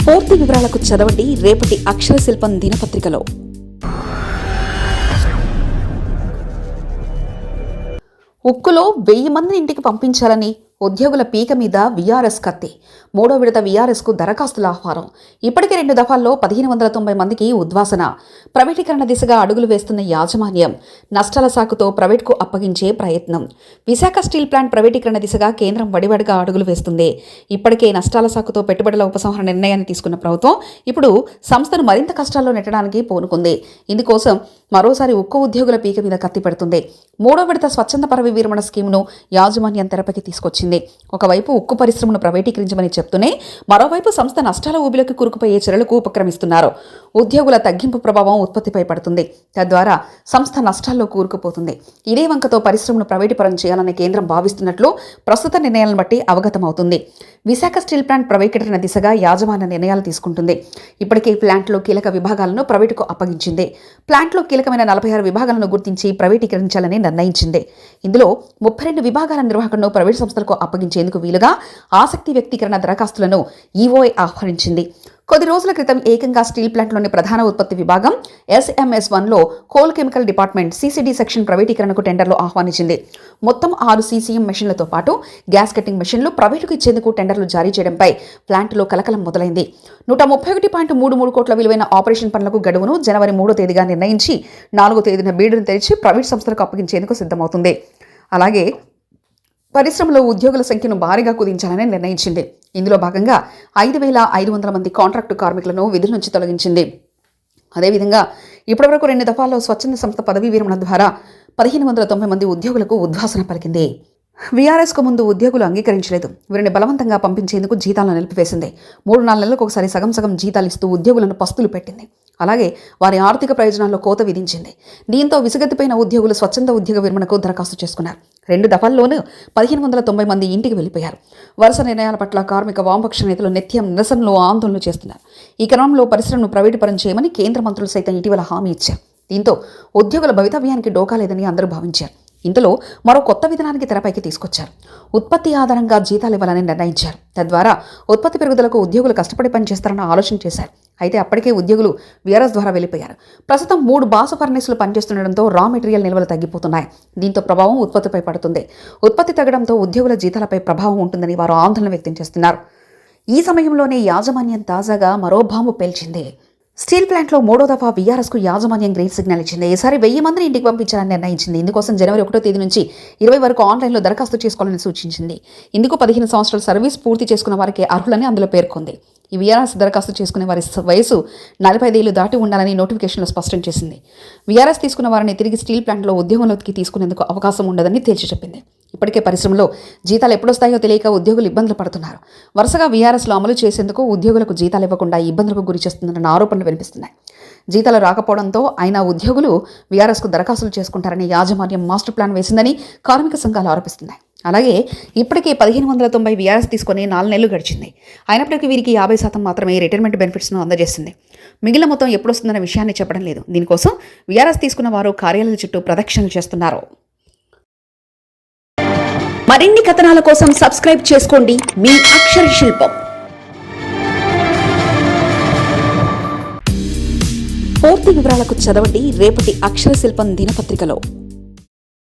పూర్తి వివరాలకు చదవండి రేపటి అక్షర శిల్పం దినపత్రికలో. ఉక్కులో 1000 మందిని ఇంటికి పంపించాలని ఉద్యోగుల పీక మీద వీఆర్ఎస్ కత్తి. 3వ విడత వీఆర్ఎస్కు దరఖాస్తుల ఆహ్వానం. ఇప్పటికే 2 దఫాల్లో 1590 మందికి ఉద్వాసన. ప్రైవేటీకరణ దిశగా అడుగులు వేస్తున్న యాజమాన్యం. నష్టాల సాకుతో ప్రైవేట్కు అప్పగించే ప్రయత్నం. విశాఖ స్టీల్ ప్లాంట్ ప్రైవేటీకరణ దిశగా కేంద్రం వడివడిగా అడుగులు వేస్తుంది. ఇప్పటికే నష్టాల సాకుతో పెట్టుబడుల ఉపసంహరణ నిర్ణయాన్ని తీసుకున్న ప్రభుత్వం ఇప్పుడు సంస్థను మరింత కష్టాల్లో నెట్టడానికి పూనుకుంది. ఇందుకోసం మరోసారి ఉక్కు ఉద్యోగుల పీక మీద కత్తి పెడుతుంది. 3వ విడత స్వచ్ఛంద పదవి విరమణ స్కీమ్ను యాజమాన్యం తెరపైకి తీసుకొచ్చింది. ఒకవైపు ఉక్కు పరిశ్రమను ప్రైవేటీకరించమని చెప్తూనే మరోవైపు సంస్థ నష్టాల ఊబిలోకి కూరుకుపోయే చర్యలకు ఉపక్రమిస్తున్నారు. ఉద్యోగుల తగ్గింపు ప్రభావం ఉత్పత్తిపై పడుతుంది. తద్వారా సంస్థ నష్టాల్లో కూరుకుపోతుంది. ఇదే వంకతో పరిశ్రమను ప్రైవేటీకరణ చేయాలని కేంద్రం భావిస్తున్నట్లు ప్రస్తుత నిర్ణయాలను బట్టి అవగతమవుతుంది. విశాఖ స్టీల్ ప్లాంట్ ప్రైవేటీకరణ దిశగా యాజమాన్య నిర్ణయాలు తీసుకుంటుంది. ఇప్పటికే ప్లాంట్లో కీలక విభాగాలను ప్రైవేటుకు అప్పగించింది. ప్లాంట్లో కీలకమైన 46 విభాగాలను గుర్తించి ప్రైవేటీకరించాలని నిర్ణయించింది. ఇందులో 32 విభాగాల నిర్వహణను ప్రైవేట్ సంస్థలకు అప్పగించేందుకు వీలుగా ఆసక్తి వ్యక్తీకరణ దరఖాస్తులను ఈఓఐ ఆహ్వానించింది. కొద్ది రోజుల క్రితం ఏకంగా స్టీల్ ప్లాంట్లోని ప్రధాన ఉత్పత్తి విభాగం SMS1లో coal chemical department CCD section ప్రైవేటీకరణకు టెండర్లు ఆహ్వానించింది. మొత్తం 6 CCM మెషిన్లతో పాటు గ్యాస్ కటింగ్ మెషిన్లు ప్రైవేటుకు ఇచ్చేందుకు టెండర్లు జారీ చేయడంపై ప్లాంట్లో కలకలం మొదలైంది. 131.33 కోట్ల విలువైన ఆపరేషన్ పనులకు గడువును జనవరి 3వ తేదీగా నిర్ణయించి 4వ తేదీన బీడును తెరిచి ప్రైవేట్ సంస్థలకు అప్పగించేందుకు సిద్ధమవుతుంది. అలాగే పరిశ్రమలో ఉద్యోగుల సంఖ్యను భారీగా కుదించాలని నిర్ణయించింది. ఇందులో భాగంగా 5500 మంది కాంట్రాక్టు కార్మికులను విధుల నుంచి తొలగించింది. అదేవిధంగా ఇప్పటివరకు 2 దఫాల్లో స్వచ్ఛంద సంస్థ పదవీ విరమణ ద్వారా 1590 మంది ఉద్యోగులకు ఉద్వాసన పలికింది. వీఆర్ఎస్కు ముందు ఉద్యోగులు అంగీకరించలేదు. వీరిని బలవంతంగా పంపించేందుకు జీతాలను నిలిపివేసింది. 3-4 నెలలకు ఒకసారి సగం జీతాలు ఇస్తూ ఉద్యోగులను పస్తులు పెట్టింది. అలాగే వారి ఆర్థిక ప్రయోజనాల్లో కోత విధించింది. దీంతో విసుగెత్తిపోయిన ఉద్యోగులు స్వచ్ఛంద ఉద్యోగ విరమణకు దరఖాస్తు చేసుకున్నారు. 2 దఫాల్లోనూ 1590 మంది ఇంటికి వెళ్లిపోయారు. వరుస నిర్ణయాల పట్ల కార్మిక వామపక్ష నేతలు నిత్యం నిరసనలు, ఆందోళనలు చేస్తున్నారు. ఈ క్రమంలో పరిశ్రమను ప్రైవేటుపరం చేయమని కేంద్ర మంత్రులు సైతం ఇటీవల హామీ ఇచ్చారు. దీంతో ఉద్యోగుల భవితవ్యానికి డోకా లేదని అందరూ భావించారు. ఇంతలో మరో కొత్త విధానానికి తెరపైకి తీసుకొచ్చారు. ఉత్పత్తి ఆధారంగా జీతాలు ఇవ్వాలని నిర్ణయించారు. తద్వారా ఉత్పత్తి పెరుగుదలకు ఉద్యోగులు కష్టపడి పనిచేస్తారన్న ఆలోచన చేశారు. అయితే అప్పటికే ఉద్యోగులు వీఆర్ఎస్ ద్వారా వెళ్లిపోయారు. ప్రస్తుతం 3 బాస ఫర్నేసులు పనిచేస్తుండటంతో రా మెటీరియల్ నిల్వలు తగ్గిపోతున్నాయి. దీంతో ప్రభావం ఉత్పత్తిపై పడుతుంది. ఉత్పత్తి తగ్గడంతో ఉద్యోగుల జీతాలపై ప్రభావం ఉంటుందని వారు ఆందోళన వ్యక్తం చేస్తున్నారు. ఈ సమయంలోనే యాజమాన్యం తాజాగా మరో బాంబు పేల్చింది. స్టీల్ ప్లాంట్లో 3వ దఫా వీఆర్ఎస్కు యాజమాన్యం గ్రీన్ సిగ్నల్ ఇచ్చింది. ఈసారి 1000 మందిని ఇంటికి పంపించాలని నిర్ణయించింది. ఇందుకోసం జనవరి 1వ తేదీ నుంచి 20 వరకు ఆన్లైన్లో దరఖాస్తు చేసుకోవాలని సూచించింది. ఇందుకు 15 సంవత్సరాల సర్వీస్ పూర్తి చేసుకున్న వారికి అర్హులని అందులో పేర్కొంది. ఈ వీఆర్ఎస్ దరఖాస్తు చేసుకునే వారి వయసు 45 ఏళ్లు దాటి ఉండాలని నోటిఫికేషన్లో స్పష్టం చేసింది. వీఆర్ఎస్ తీసుకున్న వారిని తిరిగి స్టీల్ ప్లాంట్లో ఉద్యోగంలోకి తీసుకునేందుకు అవకాశం ఉండదని తేల్చి చెప్పింది. ఇప్పటికే పరిశ్రమలో జీతాలు ఎప్పుడొస్తాయో తెలియక ఉద్యోగులు ఇబ్బందులు పడుతున్నారు. వరుసగా వీఆర్ఎస్లో అమలు చేసేందుకు ఉద్యోగులకు జీతాలు ఇవ్వకుండా ఇబ్బందులకు గురి చేస్తుందన్న ఆరోపణలు వినిపిస్తున్నాయి. జీతాలు రాకపోవడంతో అయినా ఉద్యోగులు వీఆర్ఎస్కు దరఖాస్తులు చేసుకుంటారని యాజమాన్యం మాస్టర్ ప్లాన్ వేసిందని కార్మిక సంఘాలు ఆరోపిస్తున్నాయి. అలాగే ఇప్పటికే 1590 వీఆర్ఎస్ తీసుకొని 4 నెలలు గడిచింది. అయినప్పటికీ వీరికి 50% మాత్రమే రిటైర్మెంట్ బెనిఫిట్స్ను అందజేస్తుంది. మిగిలిన మొత్తం ఎప్పుడొస్తుందన్న విషయాన్ని చెప్పడం లేదు. దీనికోసం వీఆర్ఎస్ తీసుకున్న వారు కార్యాలయాల చుట్టూ ప్రదక్షిణలు చేస్తున్నారు. మరిన్ని కథనాల కోసం సబ్స్క్రైబ్ చేసుకోండి మీ అక్షర శిల్పం. పూర్తి వివరాలకు చదవండి రేపటి అక్షర శిల్పం దినపత్రికలో.